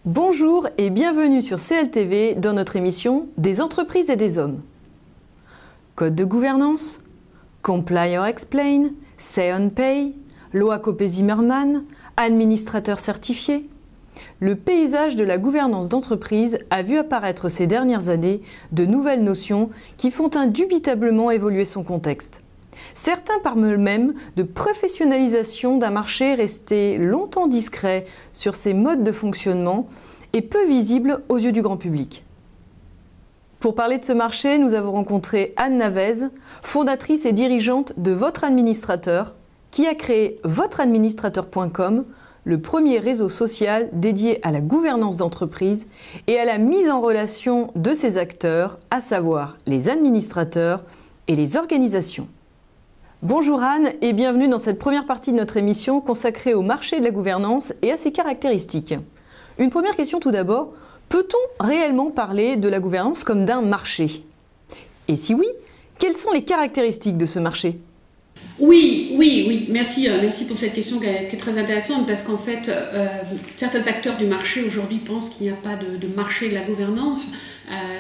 Bonjour et bienvenue sur CLTV dans notre émission Des entreprises et des hommes. Code de gouvernance, Comply or Explain, Say on Pay, loi Copé-Zimmermann, administrateur certifié. Le paysage de la gouvernance d'entreprise a vu apparaître ces dernières années de nouvelles notions qui font indubitablement évoluer son contexte. Certains parlent même de professionnalisation d'un marché resté longtemps discret sur ses modes de fonctionnement et peu visible aux yeux du grand public. Pour parler de ce marché, nous avons rencontré Anne Navez, fondatrice et dirigeante de Votre Administrateur, qui a créé votreadministrateur.com, le premier réseau social dédié à la gouvernance d'entreprise et à la mise en relation de ses acteurs, à savoir les administrateurs et les organisations. Bonjour Anne et bienvenue dans cette première partie de notre émission consacrée au marché de la gouvernance et à ses caractéristiques. Une première question tout d'abord, peut-on réellement parler de la gouvernance comme d'un marché? Et si oui, quelles sont les caractéristiques de ce marché? Oui. Merci pour cette question qui est très intéressante parce qu'en fait, certains acteurs du marché aujourd'hui pensent qu'il n'y a pas de marché de la gouvernance,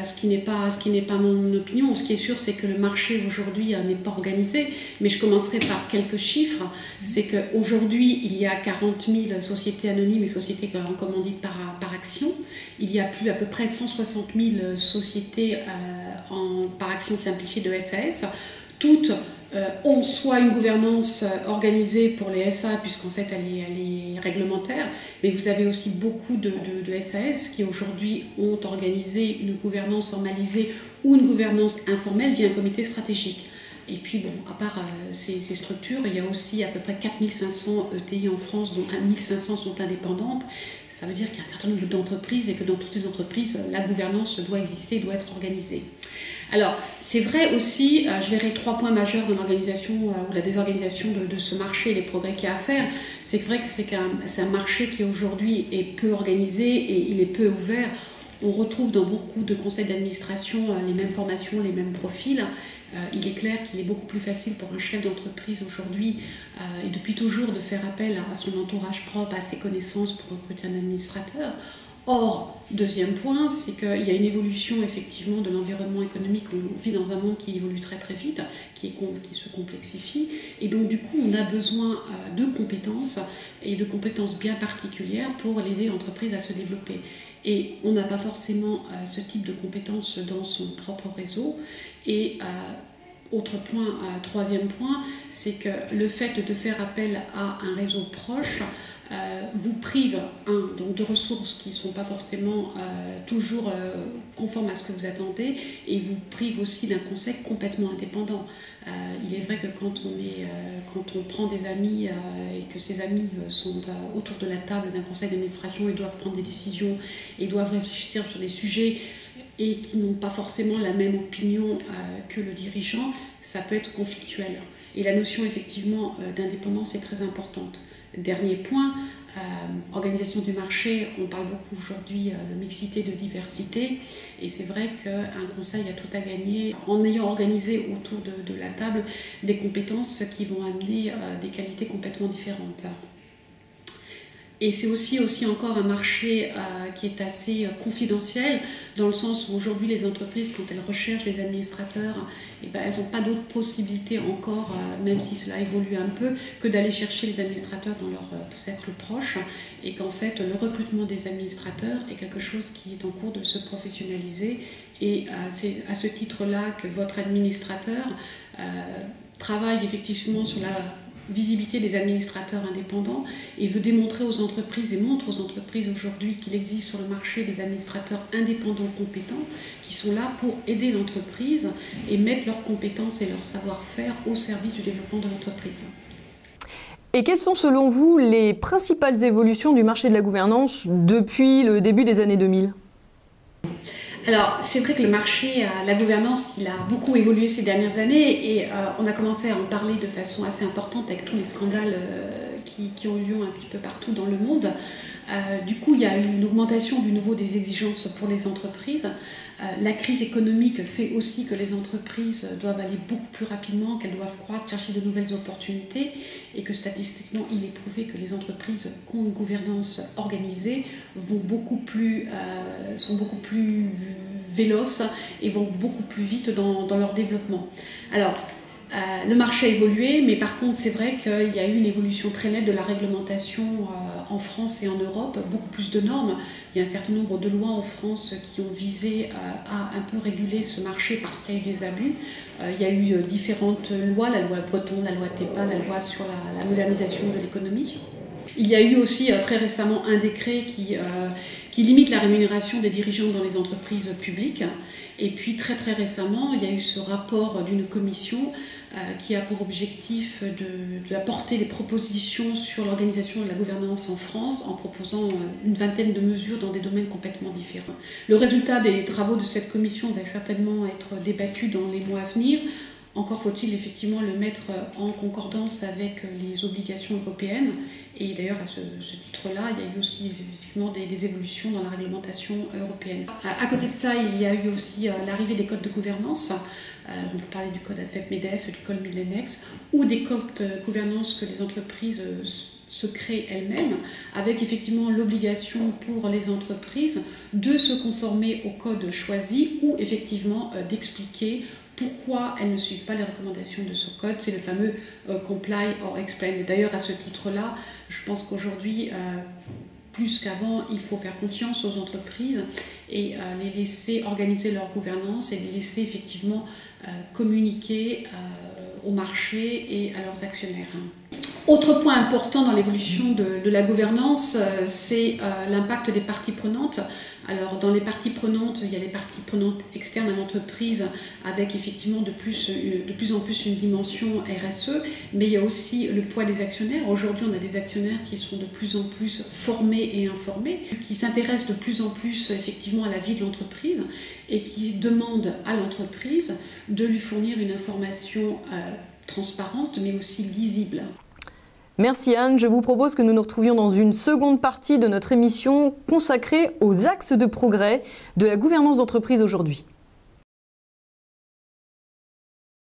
ce qui n'est pas mon opinion. Ce qui est sûr, c'est que le marché aujourd'hui n'est pas organisé. Mais je commencerai par quelques chiffres. C'est qu'aujourd'hui, il y a 40 000 sociétés anonymes et sociétés commandites par action. Il y a à peu près 160 000 sociétés par action simplifiée de SAS. Toutes ont soit une gouvernance organisée pour les SA, puisqu'en fait elle est réglementaire, mais vous avez aussi beaucoup de SAS qui aujourd'hui ont organisé une gouvernance formalisée ou une gouvernance informelle via un comité stratégique. Et puis bon, à part ces structures, il y a aussi à peu près 4500 ETI en France, dont 1500 sont indépendantes. Ça veut dire qu'il y a un certain nombre d'entreprises et que dans toutes ces entreprises, la gouvernance doit exister, doit être organisée. Alors, c'est vrai aussi, je verrai 3 points majeurs dans l'organisation ou la désorganisation de ce marché et les progrès qu'il y a à faire. C'est vrai que c'est un marché qui aujourd'hui est peu organisé et il est peu ouvert. On retrouve dans beaucoup de conseils d'administration les mêmes formations, les mêmes profils. Il est clair qu'il est beaucoup plus facile pour un chef d'entreprise aujourd'hui et depuis toujours de faire appel à son entourage propre, à ses connaissances pour recruter un administrateur. Or, deuxième point, c'est qu'il y a une évolution effectivement de l'environnement économique. On vit dans un monde qui évolue très très vite, qui se complexifie. Et donc du coup, on a besoin de compétences et de compétences bien particulières pour aider l'entreprise à se développer. Et on n'a pas forcément ce type de compétences dans son propre réseau. Et autre point, troisième point, c'est que le fait de faire appel à un réseau proche vous prive donc de ressources qui ne sont pas forcément toujours conformes à ce que vous attendez et vous prive aussi d'un conseil complètement indépendant. Il est vrai que quand on prend des amis et que ces amis sont autour de la table d'un conseil d'administration et doivent prendre des décisions et doivent réfléchir sur des sujets et qui n'ont pas forcément la même opinion que le dirigeant, ça peut être conflictuel. Et la notion effectivement d'indépendance est très importante. Dernier point, organisation du marché, on parle beaucoup aujourd'hui de mixité, de diversité, et c'est vrai qu'un conseil a tout à gagner en ayant organisé autour de la table des compétences qui vont amener des qualités complètement différentes. Et c'est aussi encore un marché qui est assez confidentiel, dans le sens où aujourd'hui les entreprises, quand elles recherchent les administrateurs, elles n'ont pas d'autre possibilité encore, même si cela évolue un peu, que d'aller chercher les administrateurs dans leur cercle proche, et qu'en fait le recrutement des administrateurs est quelque chose qui est en cours de se professionnaliser. Et c'est à ce titre-là que votre administrateur travaille effectivement sur la visibilité des administrateurs indépendants et veut démontrer aux entreprises et montre aux entreprises aujourd'hui qu'il existe sur le marché des administrateurs indépendants compétents qui sont là pour aider l'entreprise et mettre leurs compétences et leur savoir-faire au service du développement de l'entreprise. Et quelles sont selon vous les principales évolutions du marché de la gouvernance depuis le début des années 2000 ? Alors, c'est vrai que le marché, la gouvernance, il a beaucoup évolué ces dernières années et on a commencé à en parler de façon assez importante avec tous les scandales qui ont eu lieu un petit peu partout dans le monde. Du coup, il y a eu une augmentation du niveau des exigences pour les entreprises. La crise économique fait aussi que les entreprises doivent aller beaucoup plus rapidement, qu'elles doivent croître, chercher de nouvelles opportunités, et que statistiquement, il est prouvé que les entreprises qui ont une gouvernance organisée sont beaucoup plus véloces et vont beaucoup plus vite dans leur développement. Alors, le marché a évolué, mais par contre, c'est vrai qu'il y a eu une évolution très nette de la réglementation en France et en Europe, beaucoup plus de normes. Il y a un certain nombre de lois en France qui ont visé à un peu réguler ce marché parce qu'il y a eu des abus. Il y a eu différentes lois, la loi Breton, la loi TEPA, la loi sur la modernisation de l'économie. Il y a eu aussi très récemment un décret qui limite la rémunération des dirigeants dans les entreprises publiques. Et puis très récemment, il y a eu ce rapport d'une commission qui a pour objectif d'apporter des propositions sur l'organisation de la gouvernance en France en proposant une vingtaine de mesures dans des domaines complètement différents. Le résultat des travaux de cette commission va certainement être débattu dans les mois à venir. Encore faut-il effectivement le mettre en concordance avec les obligations européennes. Et d'ailleurs, à ce titre-là, il y a eu aussi effectivement des évolutions dans la réglementation européenne. À côté de ça, il y a eu aussi l'arrivée des codes de gouvernance. On peut parler du code AFEP-MEDEF, du code Milenex, ou des codes de gouvernance que les entreprises se créent elles-mêmes, avec effectivement l'obligation pour les entreprises de se conformer au code choisi ou effectivement d'expliquer pourquoi elles ne suivent pas les recommandations de ce code. C'est le fameux comply or explain. Et d'ailleurs, à ce titre-là, je pense qu'aujourd'hui, plus qu'avant, il faut faire confiance aux entreprises et les laisser organiser leur gouvernance et les laisser effectivement communiquer au marché et à leurs actionnaires. Autre point important dans l'évolution de la gouvernance, c'est l'impact des parties prenantes. Alors dans les parties prenantes, il y a les parties prenantes externes à l'entreprise avec effectivement de plus en plus une dimension RSE, mais il y a aussi le poids des actionnaires. Aujourd'hui, on a des actionnaires qui sont de plus en plus formés et informés, qui s'intéressent de plus en plus effectivement à la vie de l'entreprise et qui demandent à l'entreprise de lui fournir une information transparente mais aussi lisible. Merci Anne, je vous propose que nous nous retrouvions dans une seconde partie de notre émission consacrée aux axes de progrès de la gouvernance d'entreprise aujourd'hui.